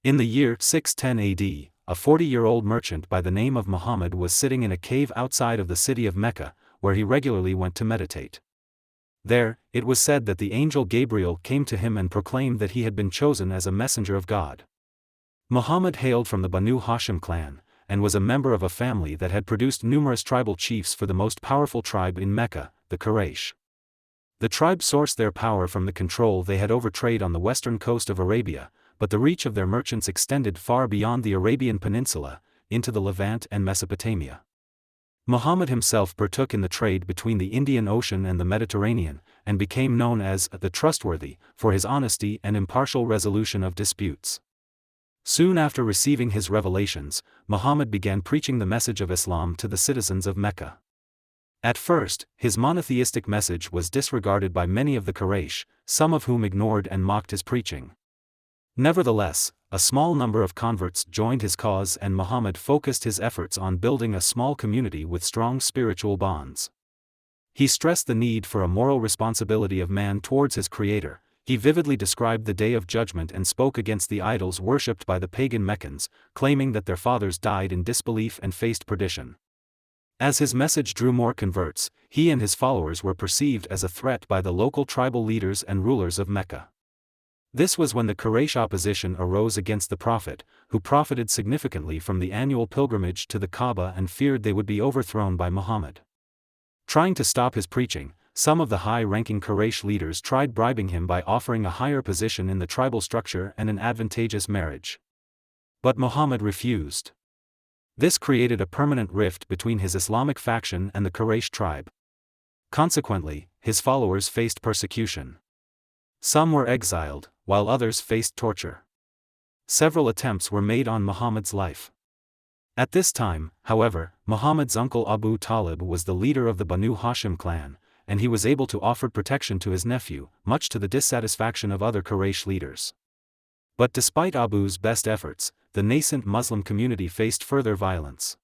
In the year 610 AD, a 40-year-old merchant by the name of Muhammad was sitting in a cave outside of the city of Mecca, where he regularly went to meditate. There, it was said that the angel Gabriel came to him and proclaimed that he had been chosen as a messenger of God. Muhammad hailed from the Banu Hashim clan, and was a member of a family that had produced numerous tribal chiefs for the most powerful tribe in Mecca, the Quraysh. The tribe sourced their power from the control they had over trade on the western coast of Arabia, but the reach of their merchants extended far beyond the Arabian Peninsula, into the Levant and Mesopotamia. Muhammad himself partook in the trade between the Indian Ocean and the Mediterranean, and became known as the Trustworthy for his honesty and impartial resolution of disputes. Soon after receiving his revelations, Muhammad began preaching the message of Islam to the citizens of Mecca. At first, his monotheistic message was disregarded by many of the Quraysh, some of whom ignored and mocked his preaching. Nevertheless, a small number of converts joined his cause, and Muhammad focused his efforts on building a small community with strong spiritual bonds. He stressed the need for a moral responsibility of man towards his Creator. He vividly described the Day of Judgment and spoke against the idols worshipped by the pagan Meccans, claiming that their fathers died in disbelief and faced perdition. As his message drew more converts, he and his followers were perceived as a threat by the local tribal leaders and rulers of Mecca. This was when the Quraysh opposition arose against the Prophet, who profited significantly from the annual pilgrimage to the Kaaba and feared they would be overthrown by Muhammad. Trying to stop his preaching, some of the high-ranking Quraysh leaders tried bribing him by offering a higher position in the tribal structure and an advantageous marriage. But Muhammad refused. This created a permanent rift between his Islamic faction and the Quraysh tribe. Consequently, his followers faced persecution. Some were exiled, while others faced torture. Several attempts were made on Muhammad's life. At this time, however, Muhammad's uncle Abu Talib was the leader of the Banu Hashim clan, and he was able to offer protection to his nephew, much to the dissatisfaction of other Quraysh leaders. But despite Abu's best efforts, the nascent Muslim community faced further violence.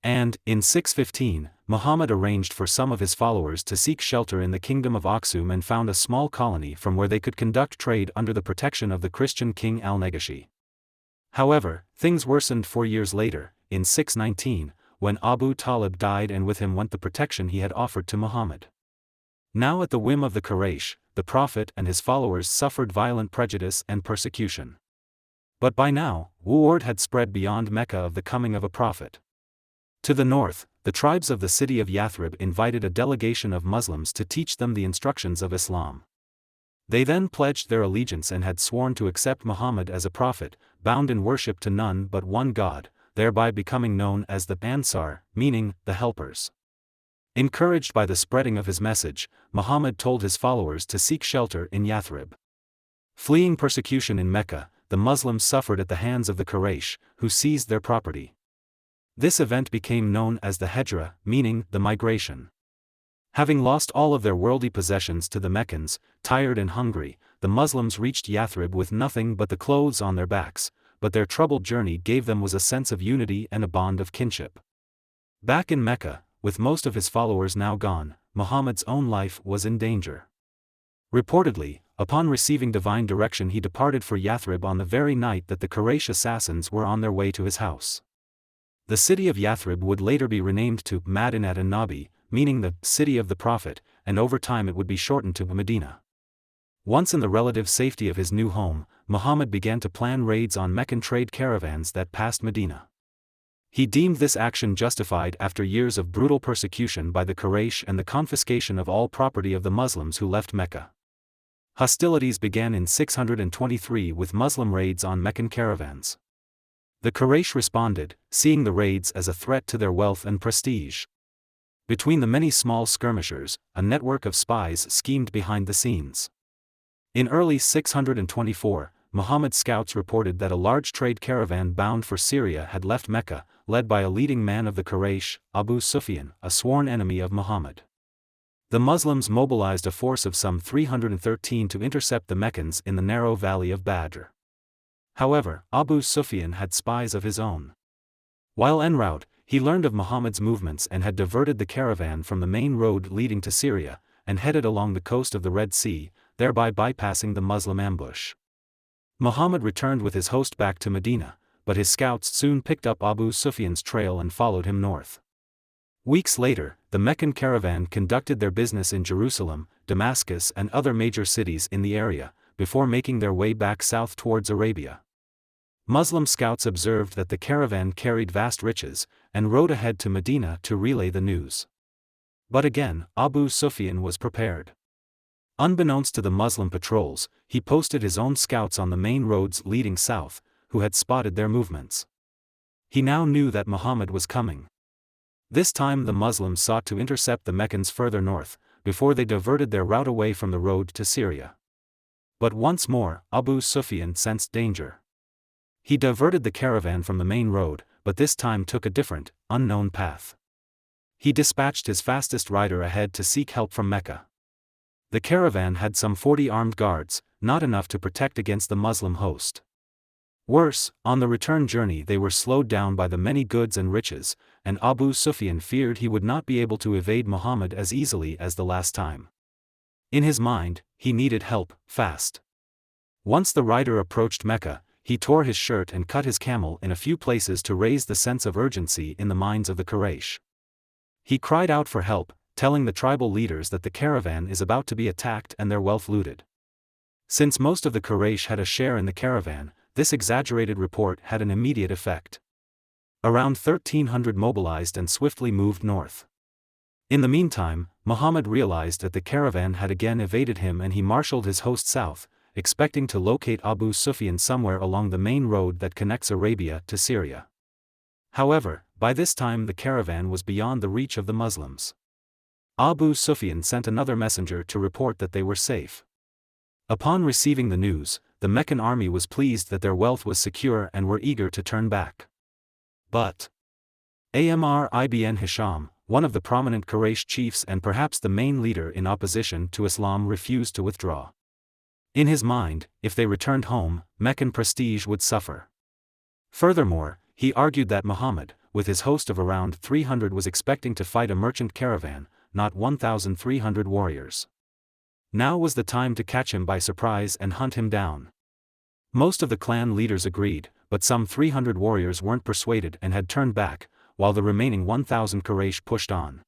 And, in 615, Muhammad arranged for some of his followers to seek shelter in the kingdom of Aksum and found a small colony from where they could conduct trade under the protection of the Christian king al-Najashi. However, things worsened 4 years later, in 619, when Abu Talib died, and with him went the protection he had offered to Muhammad. Now at the whim of the Quraysh, the Prophet and his followers suffered violent prejudice and persecution. But by now, word had spread beyond Mecca of the coming of a prophet. To the north, the tribes of the city of Yathrib invited a delegation of Muslims to teach them the instructions of Islam. They then pledged their allegiance and had sworn to accept Muhammad as a prophet, bound in worship to none but one God, thereby becoming known as the Ansar, meaning the helpers. Encouraged by the spreading of his message, Muhammad told his followers to seek shelter in Yathrib. Fleeing persecution in Mecca, the Muslims suffered at the hands of the Quraysh, who seized their property. This event became known as the Hijra, meaning the migration. Having lost all of their worldly possessions to the Meccans, tired and hungry, the Muslims reached Yathrib with nothing but the clothes on their backs, but their troubled journey gave them was a sense of unity and a bond of kinship. Back in Mecca, with most of his followers now gone, Muhammad's own life was in danger. Reportedly, upon receiving divine direction, he departed for Yathrib on the very night that the Quraysh assassins were on their way to his house. The city of Yathrib would later be renamed to Madinat an-Nabi, meaning the city of the Prophet, and over time it would be shortened to Medina. Once in the relative safety of his new home, Muhammad began to plan raids on Meccan trade caravans that passed Medina. He deemed this action justified after years of brutal persecution by the Quraysh and the confiscation of all property of the Muslims who left Mecca. Hostilities began in 623 with Muslim raids on Meccan caravans. The Quraysh responded, seeing the raids as a threat to their wealth and prestige. Between the many small skirmishers, a network of spies schemed behind the scenes. In early 624, Muhammad's scouts reported that a large trade caravan bound for Syria had left Mecca, led by a leading man of the Quraysh, Abu Sufyan, a sworn enemy of Muhammad. The Muslims mobilized a force of some 313 to intercept the Meccans in the narrow valley of Badr. However, Abu Sufyan had spies of his own. While en route, he learned of Muhammad's movements and had diverted the caravan from the main road leading to Syria, and headed along the coast of the Red Sea, thereby bypassing the Muslim ambush. Muhammad returned with his host back to Medina, but his scouts soon picked up Abu Sufyan's trail and followed him north. Weeks later, the Meccan caravan conducted their business in Jerusalem, Damascus and other major cities in the area, before making their way back south towards Arabia. Muslim scouts observed that the caravan carried vast riches, and rode ahead to Medina to relay the news. But again, Abu Sufyan was prepared. Unbeknownst to the Muslim patrols, he posted his own scouts on the main roads leading south, who had spotted their movements. He now knew that Muhammad was coming. This time the Muslims sought to intercept the Meccans further north, before they diverted their route away from the road to Syria. But once more, Abu Sufyan sensed danger. He diverted the caravan from the main road, but this time took a different, unknown path. He dispatched his fastest rider ahead to seek help from Mecca. The caravan had some 40 armed guards, not enough to protect against the Muslim host. Worse, on the return journey they were slowed down by the many goods and riches, and Abu Sufyan feared he would not be able to evade Muhammad as easily as the last time. In his mind, he needed help, fast. Once the rider approached Mecca, he tore his shirt and cut his camel in a few places to raise the sense of urgency in the minds of the Quraysh. He cried out for help, telling the tribal leaders that the caravan is about to be attacked and their wealth looted. Since most of the Quraysh had a share in the caravan, this exaggerated report had an immediate effect. Around 1,300 mobilized and swiftly moved north. In the meantime, Muhammad realized that the caravan had again evaded him and he marshaled his host south, expecting to locate Abu Sufyan somewhere along the main road that connects Arabia to Syria. However, by this time the caravan was beyond the reach of the Muslims. Abu Sufyan sent another messenger to report that they were safe. Upon receiving the news, the Meccan army was pleased that their wealth was secure and were eager to turn back. But Amr ibn Hisham, one of the prominent Quraysh chiefs and perhaps the main leader in opposition to Islam, refused to withdraw. In his mind, if they returned home, Meccan prestige would suffer. Furthermore, he argued that Muhammad, with his host of around 300, was expecting to fight a merchant caravan, not 1,300 warriors. Now was the time to catch him by surprise and hunt him down. Most of the clan leaders agreed, but some 300 warriors weren't persuaded and had turned back, while the remaining 1,000 Quraysh pushed on.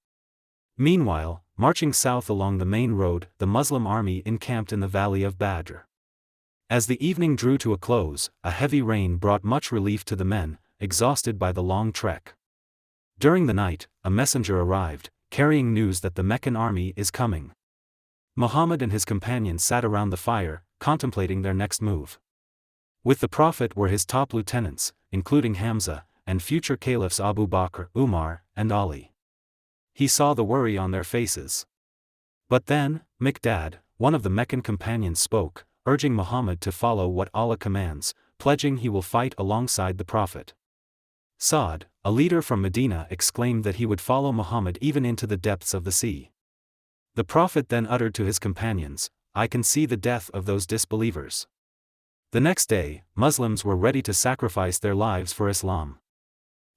Meanwhile, marching south along the main road, the Muslim army encamped in the valley of Badr. As the evening drew to a close, a heavy rain brought much relief to the men, exhausted by the long trek. During the night, a messenger arrived, carrying news that the Meccan army is coming. Muhammad and his companions sat around the fire, contemplating their next move. With the Prophet were his top lieutenants, including Hamza, and future caliphs Abu Bakr, Umar, and Ali. He saw the worry on their faces. But then, Miqdad, one of the Meccan companions, spoke, urging Muhammad to follow what Allah commands, pledging he will fight alongside the Prophet. Sa'd, a leader from Medina, exclaimed that he would follow Muhammad even into the depths of the sea. The Prophet then uttered to his companions, "I can see the death of those disbelievers." The next day, Muslims were ready to sacrifice their lives for Islam.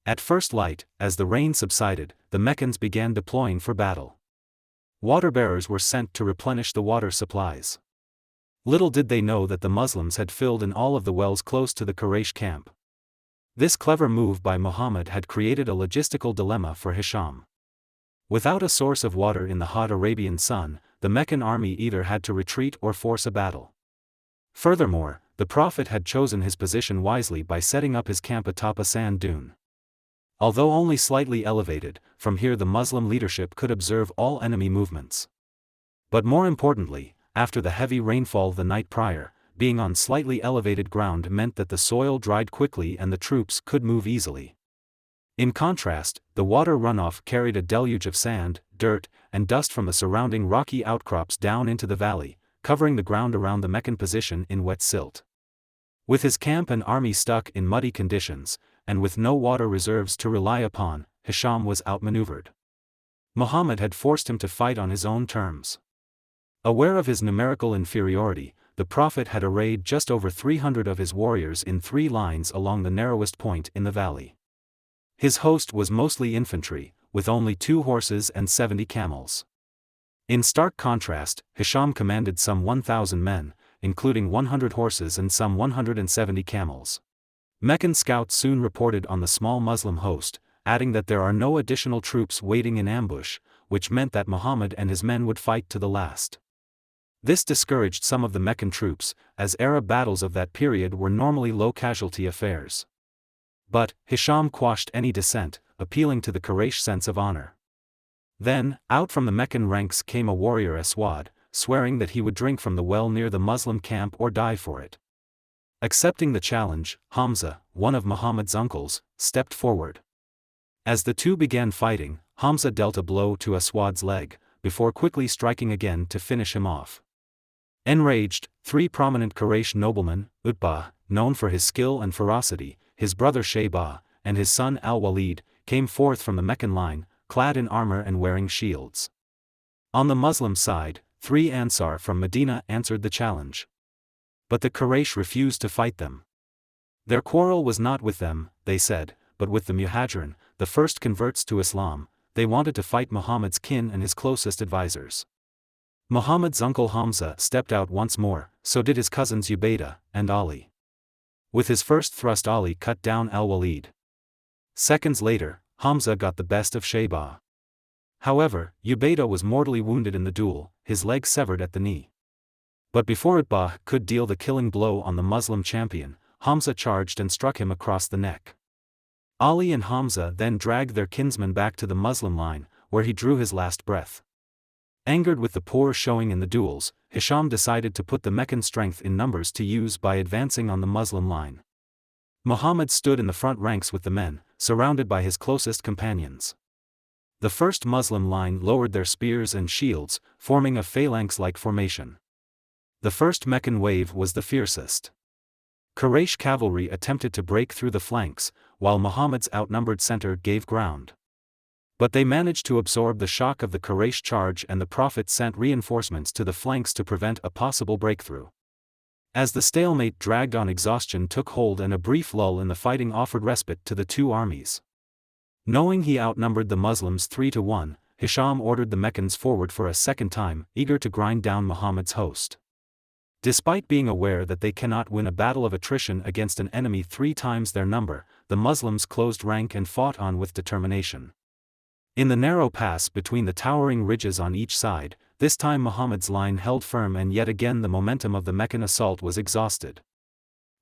At first light, as the rain subsided, the Meccans began deploying for battle. Water-bearers were sent to replenish the water supplies. Little did they know that the Muslims had filled in all of the wells close to the Quraysh camp. This clever move by Muhammad had created a logistical dilemma for Hisham. Without a source of water in the hot Arabian sun, the Meccan army either had to retreat or force a battle. Furthermore, the Prophet had chosen his position wisely by setting up his camp atop a sand dune. Although only slightly elevated, from here the Muslim leadership could observe all enemy movements. But more importantly, after the heavy rainfall the night prior, being on slightly elevated ground meant that the soil dried quickly and the troops could move easily. In contrast, the water runoff carried a deluge of sand, dirt, and dust from the surrounding rocky outcrops down into the valley, covering the ground around the Meccan position in wet silt. With his camp and army stuck in muddy conditions, and with no water reserves to rely upon, Hisham was outmaneuvered. Muhammad had forced him to fight on his own terms. Aware of his numerical inferiority, the Prophet had arrayed just over 300 of his warriors in 3 lines along the narrowest point in the valley. His host was mostly infantry, with only 2 horses and 70 camels. In stark contrast, Hisham commanded some 1,000 men, including 100 horses and some 170 camels. Meccan scouts soon reported on the small Muslim host, adding that there are no additional troops waiting in ambush, which meant that Muhammad and his men would fight to the last. This discouraged some of the Meccan troops, as Arab battles of that period were normally low-casualty affairs. But Hisham quashed any dissent, appealing to the Quraysh sense of honor. Then, out from the Meccan ranks came a warrior Aswad, swearing that he would drink from the well near the Muslim camp or die for it. Accepting the challenge, Hamza, one of Muhammad's uncles, stepped forward. As the two began fighting, Hamza dealt a blow to Aswad's leg, before quickly striking again to finish him off. Enraged, three prominent Quraysh noblemen, Utbah, known for his skill and ferocity, his brother Shaybah, and his son Al-Walid, came forth from the Meccan line, clad in armor and wearing shields. On the Muslim side, 3 Ansar from Medina answered the challenge. But the Quraysh refused to fight them. Their quarrel was not with them, they said, but with the Muhajirin, the first converts to Islam. They wanted to fight Muhammad's kin and his closest advisors. Muhammad's uncle Hamza stepped out once more, so did his cousins Ubaidah and Ali. With his first thrust Ali cut down Al-Walid. Seconds later, Hamza got the best of Shaybah. However, Ubaidah was mortally wounded in the duel, his leg severed at the knee. But before Utbah could deal the killing blow on the Muslim champion, Hamza charged and struck him across the neck. Ali and Hamza then dragged their kinsman back to the Muslim line, where he drew his last breath. Angered with the poor showing in the duels, Hisham decided to put the Meccan strength in numbers to use by advancing on the Muslim line. Muhammad stood in the front ranks with the men, surrounded by his closest companions. The first Muslim line lowered their spears and shields, forming a phalanx-like formation. The first Meccan wave was the fiercest. Quraysh cavalry attempted to break through the flanks, while Muhammad's outnumbered center gave ground. But they managed to absorb the shock of the Quraysh charge, and the Prophet sent reinforcements to the flanks to prevent a possible breakthrough. As the stalemate dragged on, exhaustion took hold and a brief lull in the fighting offered respite to the two armies. Knowing he outnumbered the Muslims 3-1, Hisham ordered the Meccans forward for a second time, eager to grind down Muhammad's host. Despite being aware that they cannot win a battle of attrition against an enemy 3 times their number, the Muslims closed rank and fought on with determination. In the narrow pass between the towering ridges on each side, this time Muhammad's line held firm, and yet again the momentum of the Meccan assault was exhausted.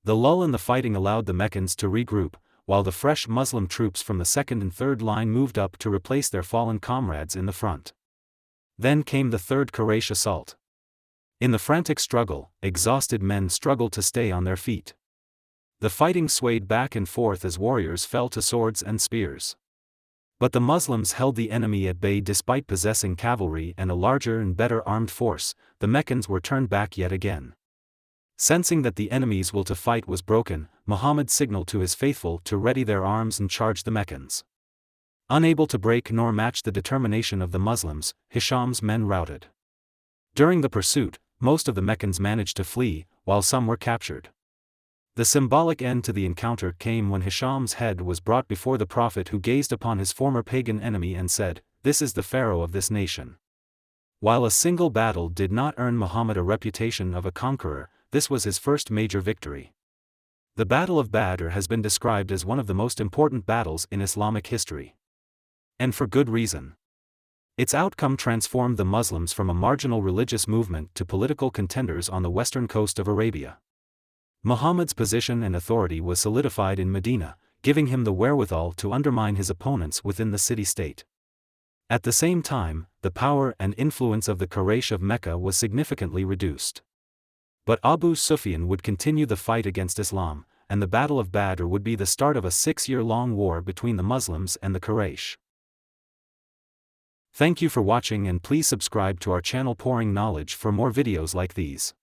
The lull in the fighting allowed the Meccans to regroup, while the fresh Muslim troops from the second and third line moved up to replace their fallen comrades in the front. Then came the third Quraysh assault. In the frantic struggle, exhausted men struggled to stay on their feet. The fighting swayed back and forth as warriors fell to swords and spears. But the Muslims held the enemy at bay despite possessing cavalry and a larger and better armed force. The Meccans were turned back yet again. Sensing that the enemy's will to fight was broken, Muhammad signaled to his faithful to ready their arms and charge the Meccans. Unable to break nor match the determination of the Muslims, Hisham's men routed. During the pursuit, most of the Meccans managed to flee, while some were captured. The symbolic end to the encounter came when Hisham's head was brought before the Prophet, who gazed upon his former pagan enemy and said, "This is the pharaoh of this nation." While a single battle did not earn Muhammad a reputation of a conqueror, this was his first major victory. The Battle of Badr has been described as one of the most important battles in Islamic history. And for good reason. Its outcome transformed the Muslims from a marginal religious movement to political contenders on the western coast of Arabia. Muhammad's position and authority was solidified in Medina, giving him the wherewithal to undermine his opponents within the city-state. At the same time, the power and influence of the Quraysh of Mecca was significantly reduced. But Abu Sufyan would continue the fight against Islam, and the Battle of Badr would be the start of a 6-year-long war between the Muslims and the Quraysh. Thank you for watching, and please subscribe to our channel Pouring Knowledge for more videos like these.